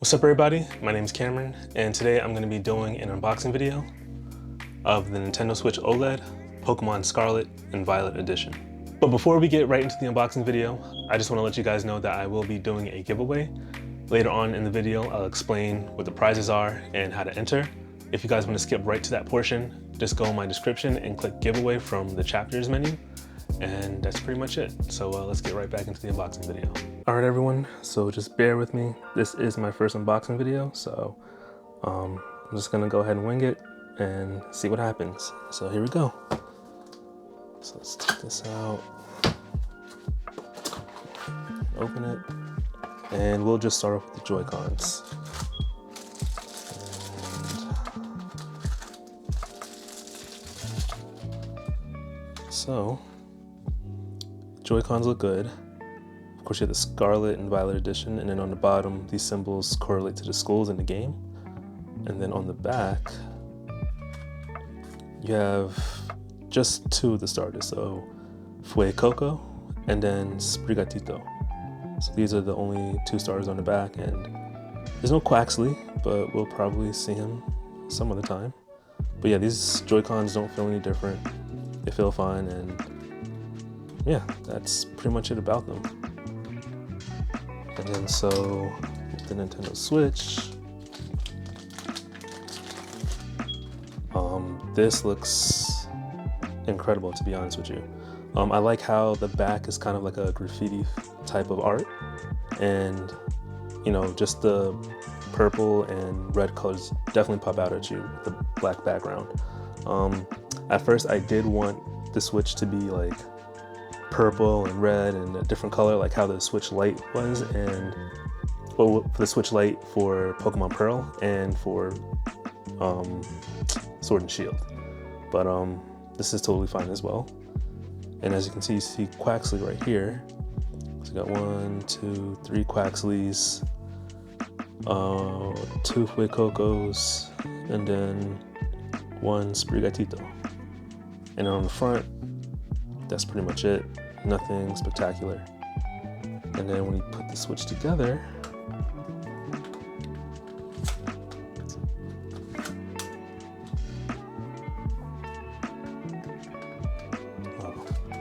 What's up everybody, my name is Cameron and today I'm going to be doing an unboxing video of the Nintendo Switch OLED Pokemon Scarlet and Violet Edition. But before we get right into the unboxing video, I just want to let you guys know that I will be doing a giveaway. Later on in the video, I'll explain what the prizes are and how to enter. If you guys want to skip right to that portion, just go in my description and click giveaway from the chapters menu. And that's pretty much it. So let's get right back into the unboxing video. All right, everyone. So just bear with me. This is my first unboxing video. So I'm just gonna go ahead and wing it and see what happens. So here we go. So let's take this out, open it, and we'll just start off with the Joy-Cons. So Joy-Cons look good. Of course, you have the Scarlet and Violet edition, and then on the bottom, these symbols correlate to the schools in the game. And then on the back, you have just two of the starters, so Fuecoco and then Sprigatito. So these are the only two starters on the back, and there's no Quaxley, but we'll probably see him some other time. But yeah, these Joy-Cons don't feel any different. They feel fine, and yeah, that's pretty much it about them. And then so with the Nintendo Switch, this looks incredible, to be honest with you. I like how the back is kind of like a graffiti type of art, and you know, just the purple and red colors definitely pop out at you with the black background. At first I did want the Switch to be like purple and red and a different color, like how the Switch Lite was, and well, for the Switch Lite for Pokemon Pearl and for Sword and Shield. But this is totally fine as well. And as you see Quaxley right here. So we got 1, 2, 3 Quaxleys, 2 Fuecocos, and then 1 Sprigatito. And then on the front, that's pretty much it. Nothing spectacular. And then when you put the Switch together,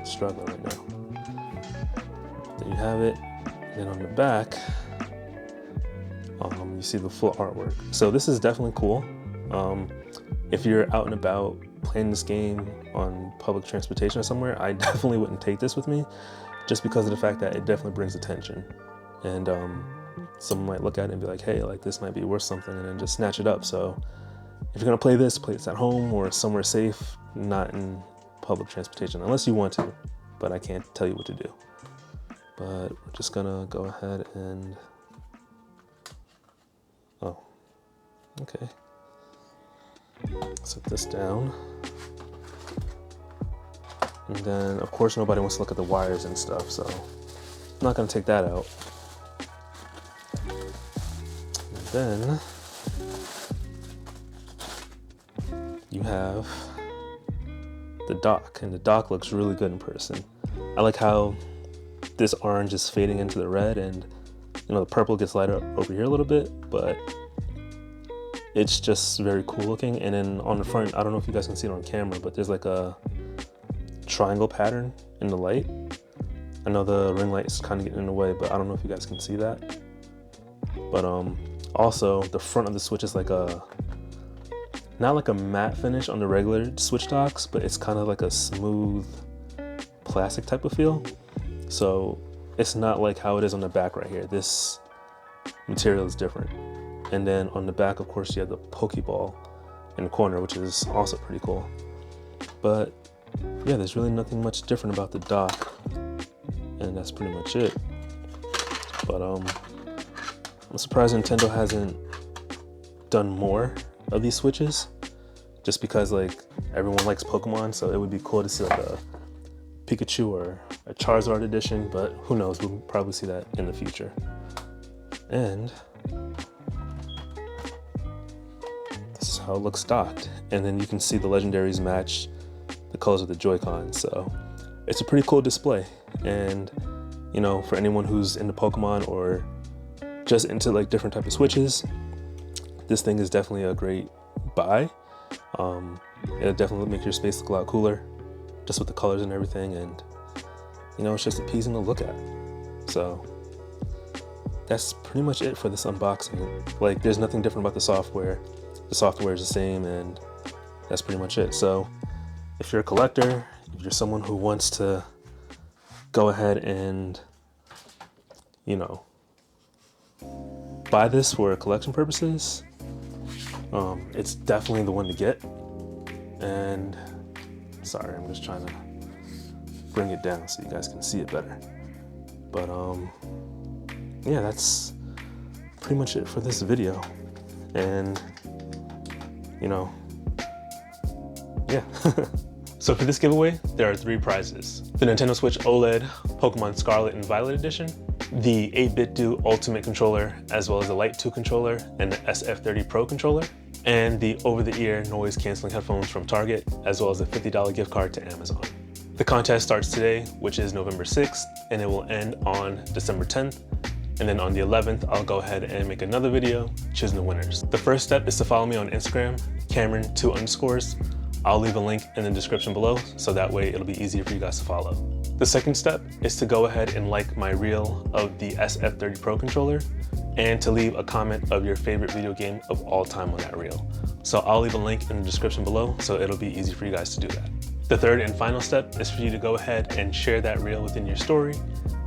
struggling right now. There you have it. And then on the back, you see the full artwork. So this is definitely cool. If you're out and about playing this game on public transportation or somewhere, I definitely wouldn't take this with me, just because of the fact that it definitely brings attention. And someone might look at it and be like, hey, like this might be worth something, and then just snatch it up. So if you're gonna play this at home or somewhere safe, not in public transportation, unless you want to, but I can't tell you what to do. But we're just gonna go ahead and, oh, okay. Set this down. And then, of course, nobody wants to look at the wires and stuff, so I'm not gonna take that out. And then you have the dock, and the dock looks really good in person. I like how this orange is fading into the red, and you know, the purple gets lighter over here a little bit, but it's just very cool looking. And then on the front, I don't know if you guys can see it on camera, but there's like a triangle pattern in the light. I know the ring light is kind of getting in the way, but I don't know if you guys can see that. But also the front of the Switch is like not like a matte finish on the regular Switch docks, but it's kind of like a smooth plastic type of feel. So it's not like how it is on the back right here. This material is different. And then on the back, of course, you have the Pokeball in the corner, which is also pretty cool. But yeah, there's really nothing much different about the dock, and that's pretty much it. But I'm surprised Nintendo hasn't done more of these Switches, just because like everyone likes Pokemon, so it would be cool to see like a Pikachu or a Charizard edition, but who knows, we'll probably see that in the future. And this is how it looks docked. And then you can see the legendaries match the colors of the Joy-Cons, so it's a pretty cool display. And you know, for anyone who's into Pokemon or just into like different type of switches, this thing is definitely a great buy. It'll definitely make your space look a lot cooler, just with the colors and everything, and you know, it's just appeasing to look at. So that's pretty much it for this unboxing. Like, there's nothing different about the software. The software is the same, and that's pretty much it. So if you're a collector, if you're someone who wants to go ahead and, you know, buy this for collection purposes, it's definitely the one to get. And sorry, I'm just trying to bring it down so you guys can see it better. But yeah, that's pretty much it for this video. And you know, yeah. So for this giveaway, there are 3 prizes: the Nintendo Switch OLED Pokemon Scarlet and Violet Edition, the 8BitDo Ultimate Controller, as well as the Light 2 controller and the SF30 Pro controller, and the over-the-ear noise canceling headphones from Target, as well as a $50 gift card to Amazon. The contest starts today, which is November 6th, and it will end on December 10th. And then on the 11th, I'll go ahead and make another video choosing the winners. The first step is to follow me on Instagram, Cameron2_. I'll leave a link in the description below, so that way it'll be easier for you guys to follow. The second step is to go ahead and like my reel of the SF30 Pro controller, and to leave a comment of your favorite video game of all time on that reel. So I'll leave a link in the description below, so it'll be easy for you guys to do that. The third and final step is for you to go ahead and share that reel within your story.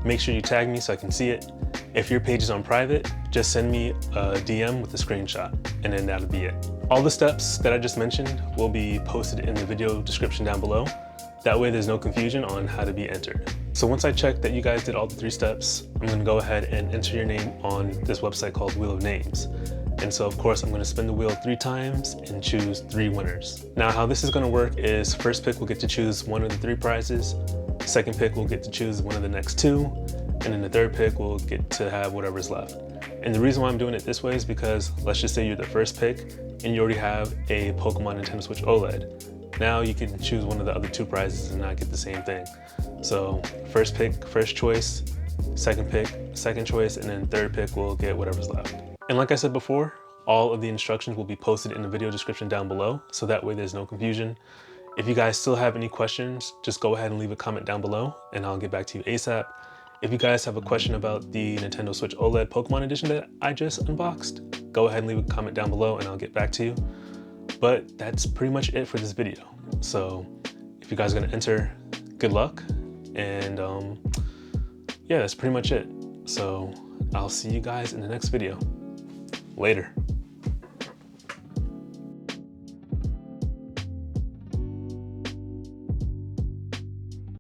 Make sure you tag me so I can see it. If your page is on private, just send me a DM with a screenshot, and then that'll be it. All the steps that I just mentioned will be posted in the video description down below. That way there's no confusion on how to be entered. So once I check that you guys did all the 3 steps, I'm gonna go ahead and enter your name on this website called Wheel of Names. And so of course I'm gonna spin the wheel 3 times and choose 3 winners. Now how this is gonna work is first pick will get to choose one of the 3 prizes, second pick will get to choose one of the next 2, and then the third pick will get to have whatever's left. And the reason why I'm doing it this way is because let's just say you're the first pick and you already have a Pokemon Nintendo Switch OLED. Now you can choose one of the other 2 prizes and not get the same thing. So first pick, first choice, second pick, second choice, and then third pick will get whatever's left. And like I said before, all of the instructions will be posted in the video description down below, so that way there's no confusion. If you guys still have any questions, just go ahead and leave a comment down below and I'll get back to you ASAP. If you guys have a question about the Nintendo Switch OLED Pokemon Edition that I just unboxed, go ahead and leave a comment down below and I'll get back to you. But that's pretty much it for this video. So if you guys are gonna enter, good luck. And yeah, that's pretty much it. So I'll see you guys in the next video. Later.